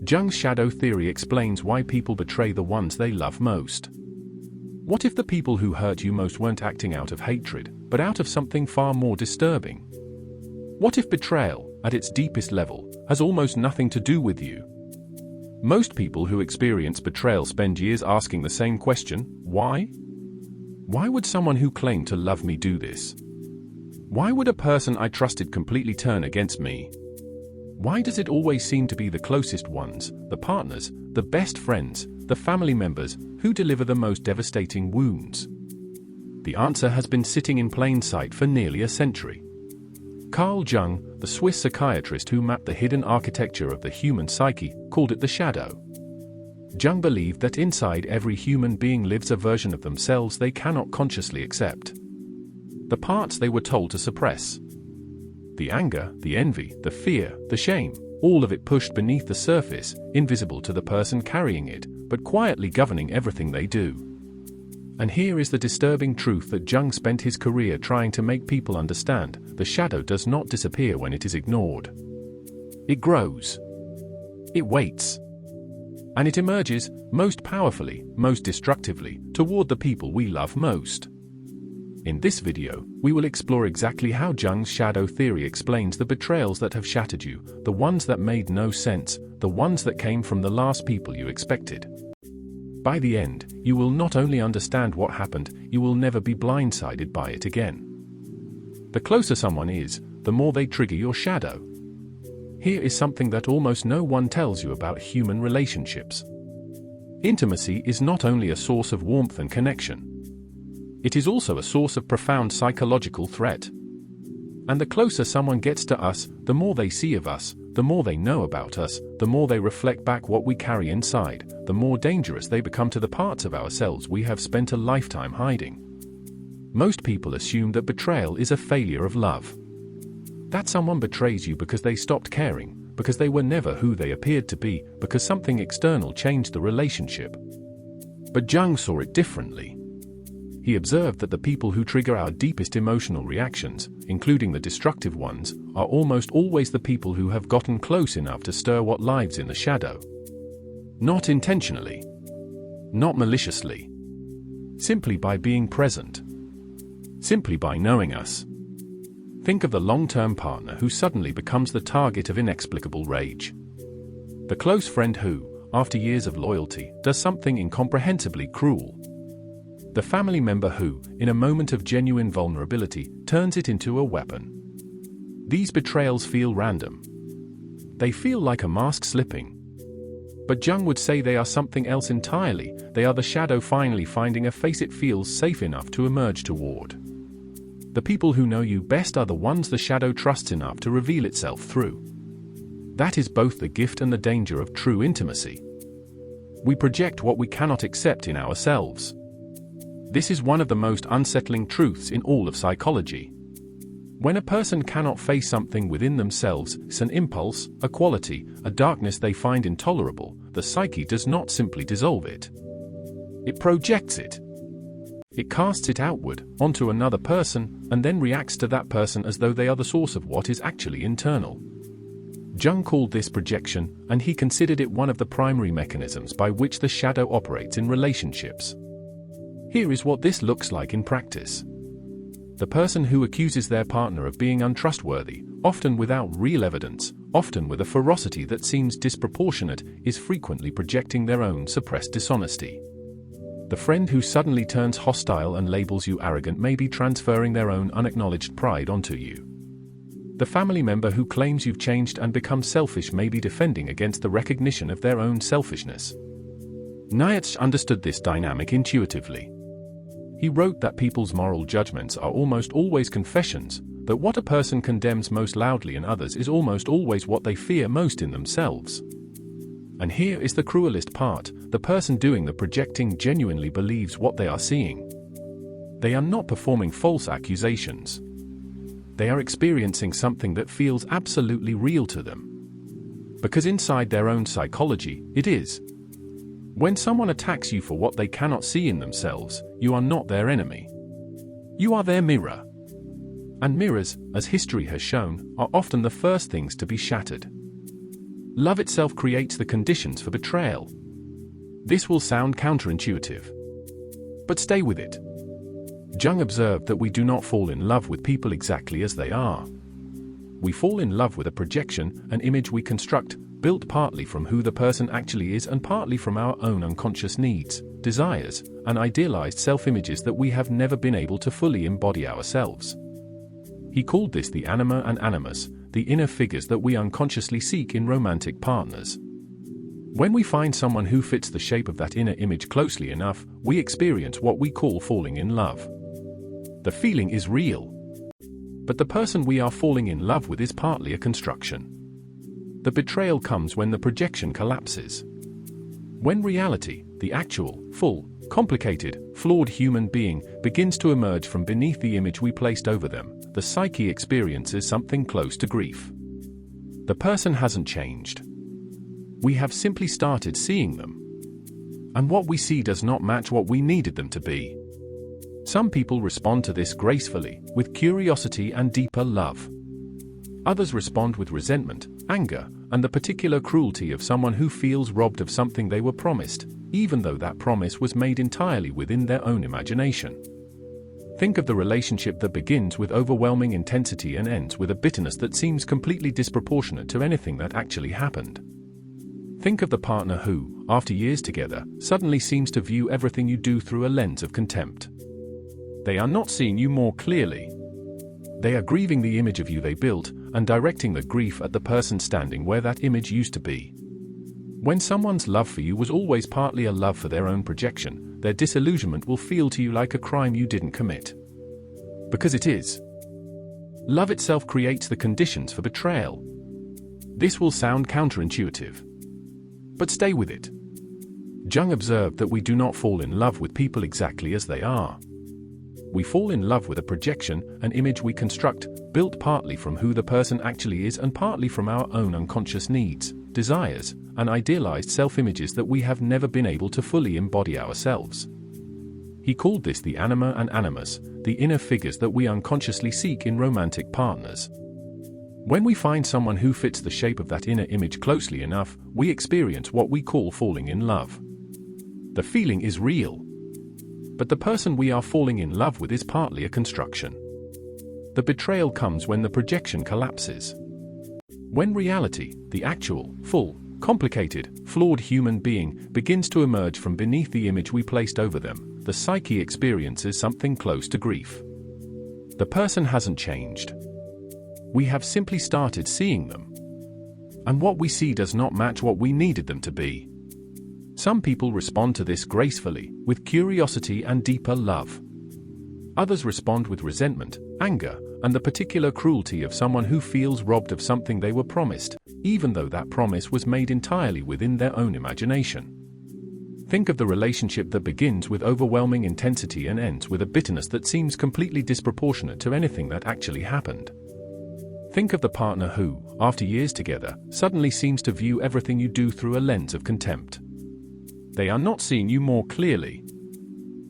Jung's shadow theory explains why people betray the ones they love most. What if the people who hurt you most weren't acting out of hatred, but out of something far more disturbing? What if betrayal, at its deepest level, has almost nothing to do with you? Most people who experience betrayal spend years asking the same question: why? Why would someone who claimed to love me do this? Why would a person I trusted completely turn against me? Why does it always seem to be the closest ones, the partners, the best friends, the family members, who deliver the most devastating wounds? The answer has been sitting in plain sight for nearly a century. Carl Jung, the Swiss psychiatrist who mapped the hidden architecture of the human psyche, called it the shadow. Jung believed that inside every human being lives a version of themselves they cannot consciously accept. The parts they were told to suppress. The anger, the envy, the fear, the shame, all of it pushed beneath the surface, invisible to the person carrying it, but quietly governing everything they do. And here is the disturbing truth that Jung spent his career trying to make people understand: the shadow does not disappear when it is ignored. It grows. It waits. And it emerges, most powerfully, most destructively, toward the people we love most. In this video, we will explore exactly how Jung's shadow theory explains the betrayals that have shattered you, the ones that made no sense, the ones that came from the last people you expected. By the end, you will not only understand what happened, you will never be blindsided by it again. The closer someone is, the more they trigger your shadow. Here is something that almost no one tells you about human relationships. Intimacy is not only a source of warmth and connection. It is also a source of profound psychological threat. And the closer someone gets to us, the more they see of us, the more they know about us, the more they reflect back what we carry inside, the more dangerous they become to the parts of ourselves we have spent a lifetime hiding. Most people assume that betrayal is a failure of love. That someone betrays you because they stopped caring, because they were never who they appeared to be, because something external changed the relationship. But Jung saw it differently. He observed that the people who trigger our deepest emotional reactions, including the destructive ones, are almost always the people who have gotten close enough to stir what lives in the shadow. Not intentionally. Not maliciously. Simply by being present. Simply by knowing us. Think of the long-term partner who suddenly becomes the target of inexplicable rage. The close friend who, after years of loyalty, does something incomprehensibly cruel. The family member who, in a moment of genuine vulnerability, turns it into a weapon. These betrayals feel random. They feel like a mask slipping. But Jung would say they are something else entirely. They are the shadow finally finding a face it feels safe enough to emerge toward. The people who know you best are the ones the shadow trusts enough to reveal itself through. That is both the gift and the danger of true intimacy. We project what we cannot accept in ourselves. This is one of the most unsettling truths in all of psychology. When a person cannot face something within themselves, an impulse, a quality, a darkness they find intolerable, the psyche does not simply dissolve it. It projects it. It casts it outward, onto another person, and then reacts to that person as though they are the source of what is actually internal. Jung called this projection, and he considered it one of the primary mechanisms by which the shadow operates in relationships. Here is what this looks like in practice. The person who accuses their partner of being untrustworthy, often without real evidence, often with a ferocity that seems disproportionate, is frequently projecting their own suppressed dishonesty. The friend who suddenly turns hostile and labels you arrogant may be transferring their own unacknowledged pride onto you. The family member who claims you've changed and become selfish may be defending against the recognition of their own selfishness. Nietzsche understood this dynamic intuitively. He wrote that people's moral judgments are almost always confessions, that what a person condemns most loudly in others is almost always what they fear most in themselves. And here is the cruelest part: the person doing the projecting genuinely believes what they are seeing. They are not performing false accusations. They are experiencing something that feels absolutely real to them. Because inside their own psychology, it is. When someone attacks you for what they cannot see in themselves, you are not their enemy. You are their mirror. And mirrors, as history has shown, are often the first things to be shattered. Love itself creates the conditions for betrayal. This will sound counterintuitive, but stay with it. Jung observed that we do not fall in love with people exactly as they are. We fall in love with a projection, an image we construct, built partly from who the person actually is and partly from our own unconscious needs, desires, and idealized self-images that we have never been able to fully embody ourselves. He called this the anima and animus, the inner figures that we unconsciously seek in romantic partners. When we find someone who fits the shape of that inner image closely enough, we experience what we call falling in love. The feeling is real, but the person we are falling in love with is partly a construction. The betrayal comes when the projection collapses. When reality, the actual, full, complicated, flawed human being, begins to emerge from beneath the image we placed over them, the psyche experiences something close to grief. The person hasn't changed. We have simply started seeing them. And what we see does not match what we needed them to be. Some people respond to this gracefully, with curiosity and deeper love. Others respond with resentment, anger, and the particular cruelty of someone who feels robbed of something they were promised, even though that promise was made entirely within their own imagination. Think of the relationship that begins with overwhelming intensity and ends with a bitterness that seems completely disproportionate to anything that actually happened. Think of the partner who, after years together, suddenly seems to view everything you do through a lens of contempt. They are not seeing you more clearly. They are grieving the image of you they built, and directing the grief at the person standing where that image used to be. When someone's love for you was always partly a love for their own projection, their disillusionment will feel to you like a crime you didn't commit. Because it is. Love itself creates the conditions for betrayal. This will sound counterintuitive, but stay with it. Jung observed that we do not fall in love with people exactly as they are. We fall in love with a projection, an image we construct, built partly from who the person actually is and partly from our own unconscious needs, desires, and idealized self-images that we have never been able to fully embody ourselves. He called this the anima and animus, the inner figures that we unconsciously seek in romantic partners. When we find someone who fits the shape of that inner image closely enough, we experience what we call falling in love. The feeling is real, but the person we are falling in love with is partly a construction. The betrayal comes when the projection collapses. When reality, the actual, full, complicated, flawed human being, begins to emerge from beneath the image we placed over them, the psyche experiences something close to grief. The person hasn't changed. We have simply started seeing them. And what we see does not match what we needed them to be. Some people respond to this gracefully, with curiosity and deeper love. Others respond with resentment, anger, and the particular cruelty of someone who feels robbed of something they were promised, even though that promise was made entirely within their own imagination. Think of the relationship that begins with overwhelming intensity and ends with a bitterness that seems completely disproportionate to anything that actually happened. Think of the partner who, after years together, suddenly seems to view everything you do through a lens of contempt. They are not seeing you more clearly.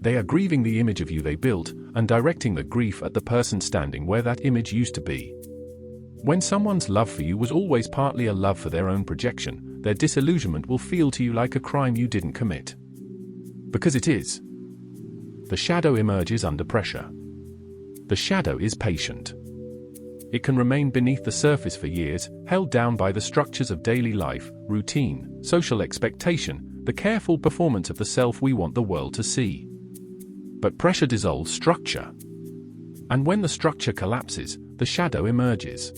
They are grieving the image of you they built, and directing the grief at the person standing where that image used to be. When someone's love for you was always partly a love for their own projection, their disillusionment will feel to you like a crime you didn't commit. Because it is. The shadow emerges under pressure. The shadow is patient. It can remain beneath the surface for years, held down by the structures of daily life, routine, social expectation, the careful performance of the self we want the world to see. But pressure dissolves structure. And when the structure collapses, the shadow emerges.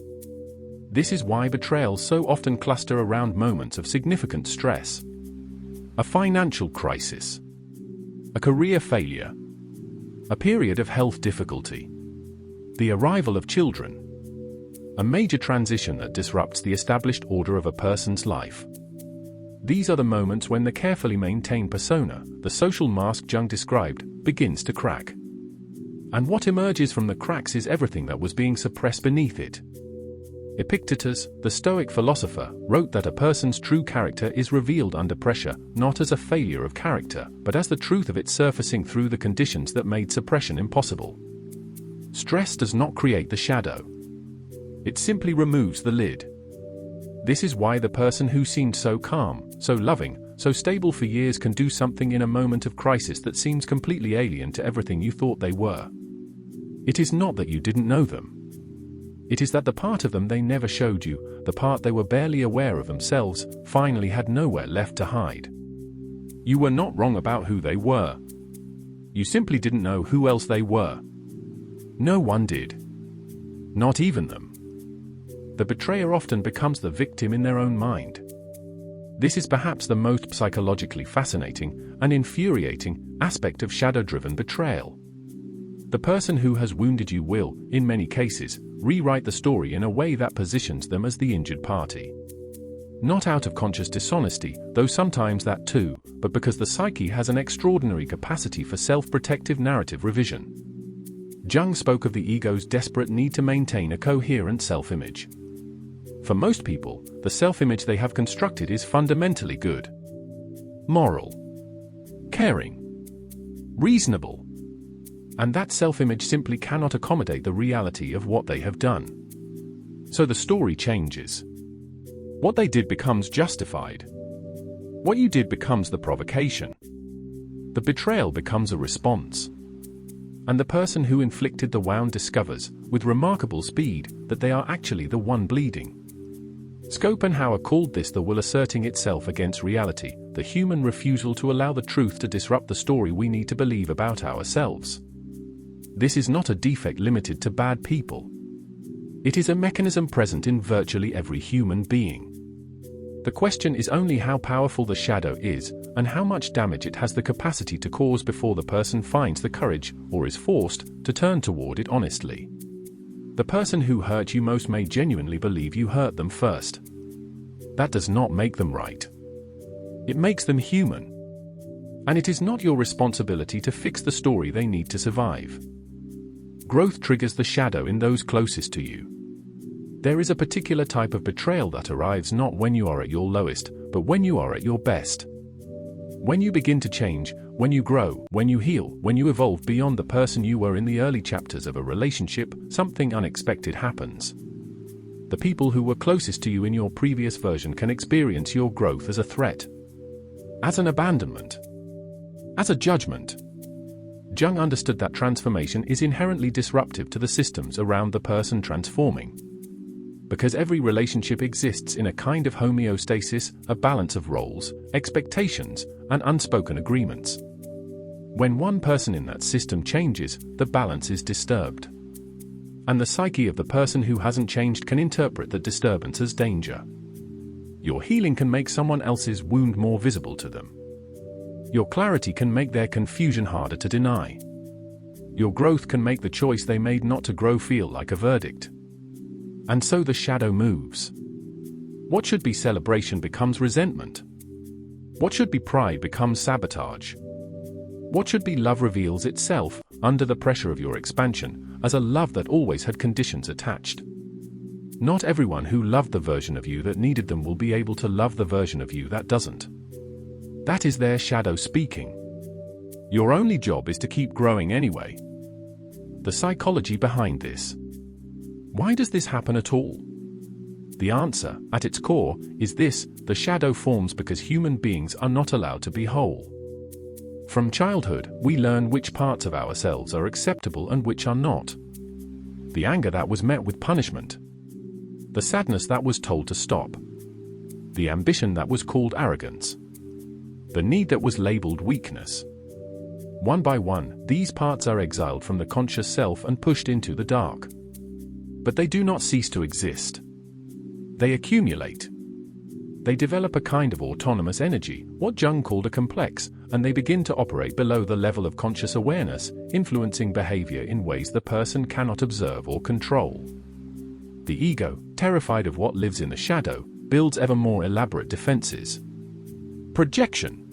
This is why betrayals so often cluster around moments of significant stress. A financial crisis. A career failure. A period of health difficulty. The arrival of children. A major transition that disrupts the established order of a person's life. These are the moments when the carefully maintained persona, the social mask Jung described, begins to crack. And what emerges from the cracks is everything that was being suppressed beneath it. Epictetus, the Stoic philosopher, wrote that a person's true character is revealed under pressure, not as a failure of character, but as the truth of it surfacing through the conditions that made suppression impossible. Stress does not create the shadow. It simply removes the lid. This is why the person who seemed so calm, so loving, so stable for years can do something in a moment of crisis that seems completely alien to everything you thought they were. It is not that you didn't know them. It is that the part of them they never showed you, the part they were barely aware of themselves, finally had nowhere left to hide. You were not wrong about who they were. You simply didn't know who else they were. No one did. Not even them. The betrayer often becomes the victim in their own mind. This is perhaps the most psychologically fascinating and infuriating aspect of shadow-driven betrayal. The person who has wounded you will, in many cases, rewrite the story in a way that positions them as the injured party. Not out of conscious dishonesty, though sometimes that too, but because the psyche has an extraordinary capacity for self-protective narrative revision. Jung spoke of the ego's desperate need to maintain a coherent self-image. For most people, the self-image they have constructed is fundamentally good, moral, caring, reasonable. And that self-image simply cannot accommodate the reality of what they have done. So the story changes. What they did becomes justified. What you did becomes the provocation. The betrayal becomes a response. And the person who inflicted the wound discovers, with remarkable speed, that they are actually the one bleeding. Schopenhauer called this the will asserting itself against reality, the human refusal to allow the truth to disrupt the story we need to believe about ourselves. This is not a defect limited to bad people. It is a mechanism present in virtually every human being. The question is only how powerful the shadow is, and how much damage it has the capacity to cause before the person finds the courage, or is forced, to turn toward it honestly. The person who hurt you most may genuinely believe you hurt them first. That does not make them right. It makes them human. And it is not your responsibility to fix the story they need to survive. Growth triggers the shadow in those closest to you. There is a particular type of betrayal that arrives not when you are at your lowest, but when you are at your best. When you begin to change, when you grow, when you heal, when you evolve beyond the person you were in the early chapters of a relationship, something unexpected happens. The people who were closest to you in your previous version can experience your growth as a threat, as an abandonment, as a judgment. Jung understood that transformation is inherently disruptive to the systems around the person transforming. Because every relationship exists in a kind of homeostasis, a balance of roles, expectations, and unspoken agreements. When one person in that system changes, the balance is disturbed. And the psyche of the person who hasn't changed can interpret that disturbance as danger. Your healing can make someone else's wound more visible to them. Your clarity can make their confusion harder to deny. Your growth can make the choice they made not to grow feel like a verdict. And so the shadow moves. What should be celebration becomes resentment. What should be pride becomes sabotage. What should be love reveals itself, under the pressure of your expansion, as a love that always had conditions attached. Not everyone who loved the version of you that needed them will be able to love the version of you that doesn't. That is their shadow speaking. Your only job is to keep growing anyway. The psychology behind this. Why does this happen at all? The answer, at its core, is this: the shadow forms because human beings are not allowed to be whole. From childhood, we learn which parts of ourselves are acceptable and which are not. The anger that was met with punishment. The sadness that was told to stop. The ambition that was called arrogance. The need that was labeled weakness. One by one, these parts are exiled from the conscious self and pushed into the dark. But they do not cease to exist. They accumulate. They develop a kind of autonomous energy, what Jung called a complex, and they begin to operate below the level of conscious awareness, influencing behavior in ways the person cannot observe or control. The ego, terrified of what lives in the shadow, builds ever more elaborate defenses. Projection,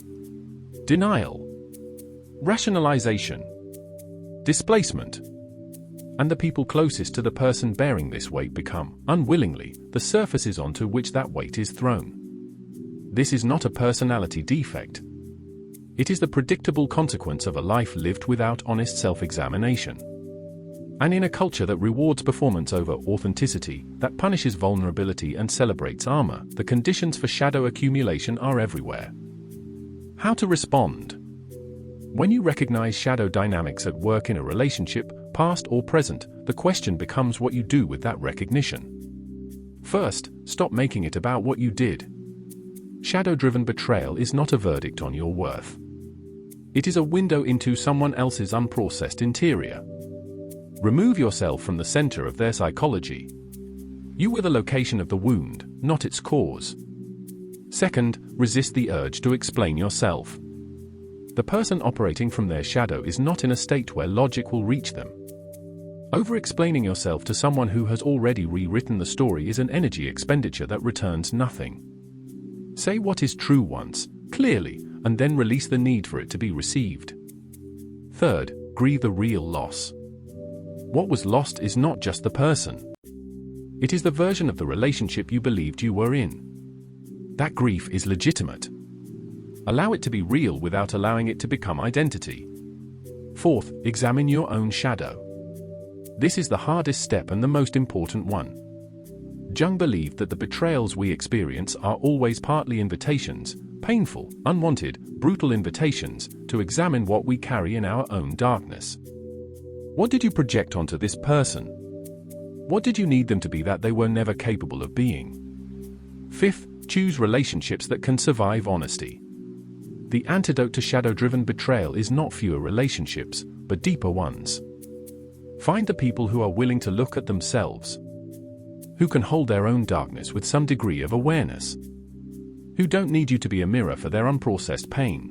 denial, rationalization, displacement. And the people closest to the person bearing this weight become, unwillingly, the surfaces onto which that weight is thrown. This is not a personality defect. It is the predictable consequence of a life lived without honest self-examination. And in a culture that rewards performance over authenticity, that punishes vulnerability and celebrates armor, the conditions for shadow accumulation are everywhere. How to respond? When you recognize shadow dynamics at work in a relationship, past or present, the question becomes what you do with that recognition. First, stop making it about what you did. Shadow-driven betrayal is not a verdict on your worth. It is a window into someone else's unprocessed interior. Remove yourself from the center of their psychology. You were the location of the wound, not its cause. Second, resist the urge to explain yourself. The person operating from their shadow is not in a state where logic will reach them. Over-explaining yourself to someone who has already rewritten the story is an energy expenditure that returns nothing. Say what is true once, clearly, and then release the need for it to be received. Third, grieve the real loss. What was lost is not just the person. It is the version of the relationship you believed you were in. That grief is legitimate. Allow it to be real without allowing it to become identity. Fourth, examine your own shadow. This is the hardest step and the most important one. Jung believed that the betrayals we experience are always partly invitations, painful, unwanted, brutal invitations, to examine what we carry in our own darkness. What did you project onto this person? What did you need them to be that they were never capable of being? Fifth, choose relationships that can survive honesty. The antidote to shadow-driven betrayal is not fewer relationships, but deeper ones. Find the people who are willing to look at themselves, who can hold their own darkness with some degree of awareness, who don't need you to be a mirror for their unprocessed pain.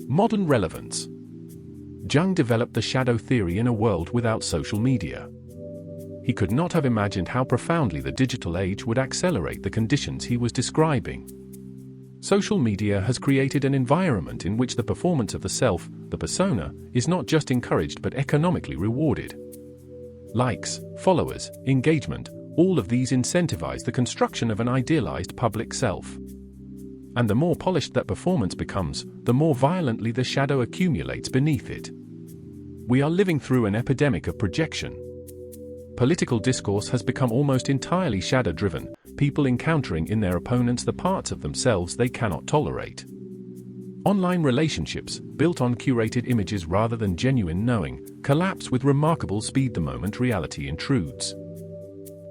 Modern relevance. Jung developed the shadow theory in a world without social media. He could not have imagined how profoundly the digital age would accelerate the conditions he was describing. Social media has created an environment in which the performance of the self, the persona, is not just encouraged but economically rewarded. Likes, followers, engagement, all of these incentivize the construction of an idealized public self. And the more polished that performance becomes, the more violently the shadow accumulates beneath it. We are living through an epidemic of projection. Political discourse has become almost entirely shadow-driven, people encountering in their opponents the parts of themselves they cannot tolerate. Online relationships, built on curated images rather than genuine knowing, collapse with remarkable speed the moment reality intrudes.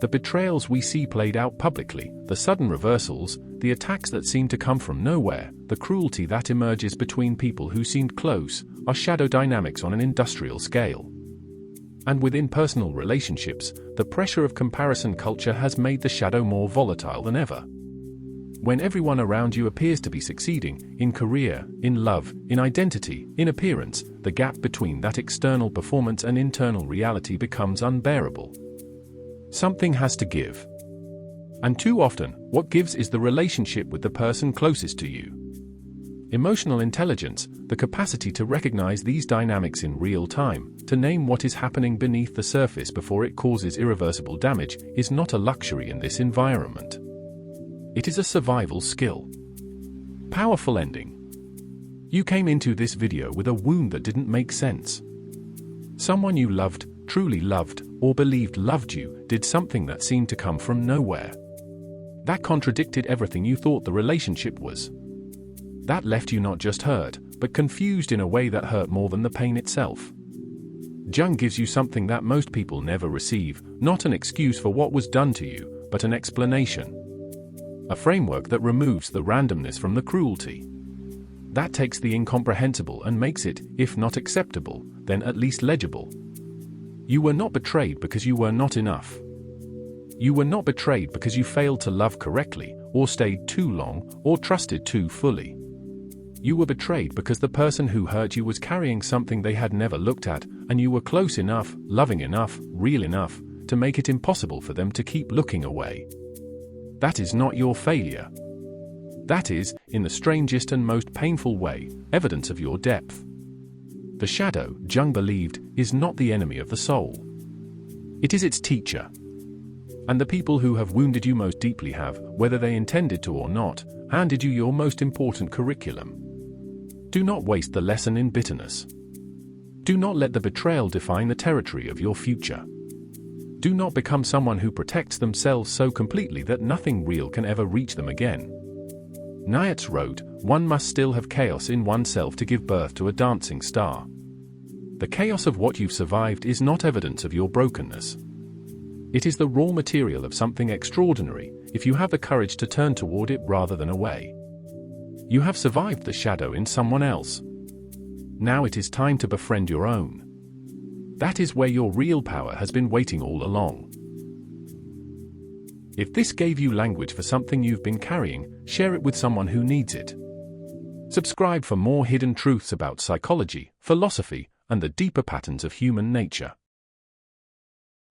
The betrayals we see played out publicly, the sudden reversals, the attacks that seem to come from nowhere, the cruelty that emerges between people who seemed close, are shadow dynamics on an industrial scale. And within personal relationships, the pressure of comparison culture has made the shadow more volatile than ever. When everyone around you appears to be succeeding, in career, in love, in identity, in appearance, the gap between that external performance and internal reality becomes unbearable. Something has to give. And too often, what gives is the relationship with the person closest to you. Emotional intelligence, the capacity to recognize these dynamics in real time, to name what is happening beneath the surface before it causes irreversible damage, is not a luxury in this environment. It is a survival skill. Powerful ending. You came into this video with a wound that didn't make sense. Someone you loved, truly loved, or believed loved you, did something that seemed to come from nowhere. That contradicted everything you thought the relationship was. That left you not just hurt, but confused in a way that hurt more than the pain itself. Jung gives you something that most people never receive, not an excuse for what was done to you, but an explanation. A framework that removes the randomness from the cruelty. That takes the incomprehensible and makes it, if not acceptable, then at least legible. You were not betrayed because you were not enough. You were not betrayed because you failed to love correctly, or stayed too long, or trusted too fully. You were betrayed because the person who hurt you was carrying something they had never looked at, and you were close enough, loving enough, real enough, to make it impossible for them to keep looking away. That is not your failure. That is, in the strangest and most painful way, evidence of your depth. The shadow, Jung believed, is not the enemy of the soul. It is its teacher. And the people who have wounded you most deeply have, whether they intended to or not, handed you your most important curriculum. Do not waste the lesson in bitterness. Do not let the betrayal define the territory of your future. Do not become someone who protects themselves so completely that nothing real can ever reach them again. Nietzsche wrote, "One must still have chaos in oneself to give birth to a dancing star." The chaos of what you've survived is not evidence of your brokenness. It is the raw material of something extraordinary, if you have the courage to turn toward it rather than away. You have survived the shadow in someone else. Now it is time to befriend your own. That is where your real power has been waiting all along. If this gave you language for something you've been carrying, share it with someone who needs it. Subscribe for more hidden truths about psychology, philosophy, and the deeper patterns of human nature.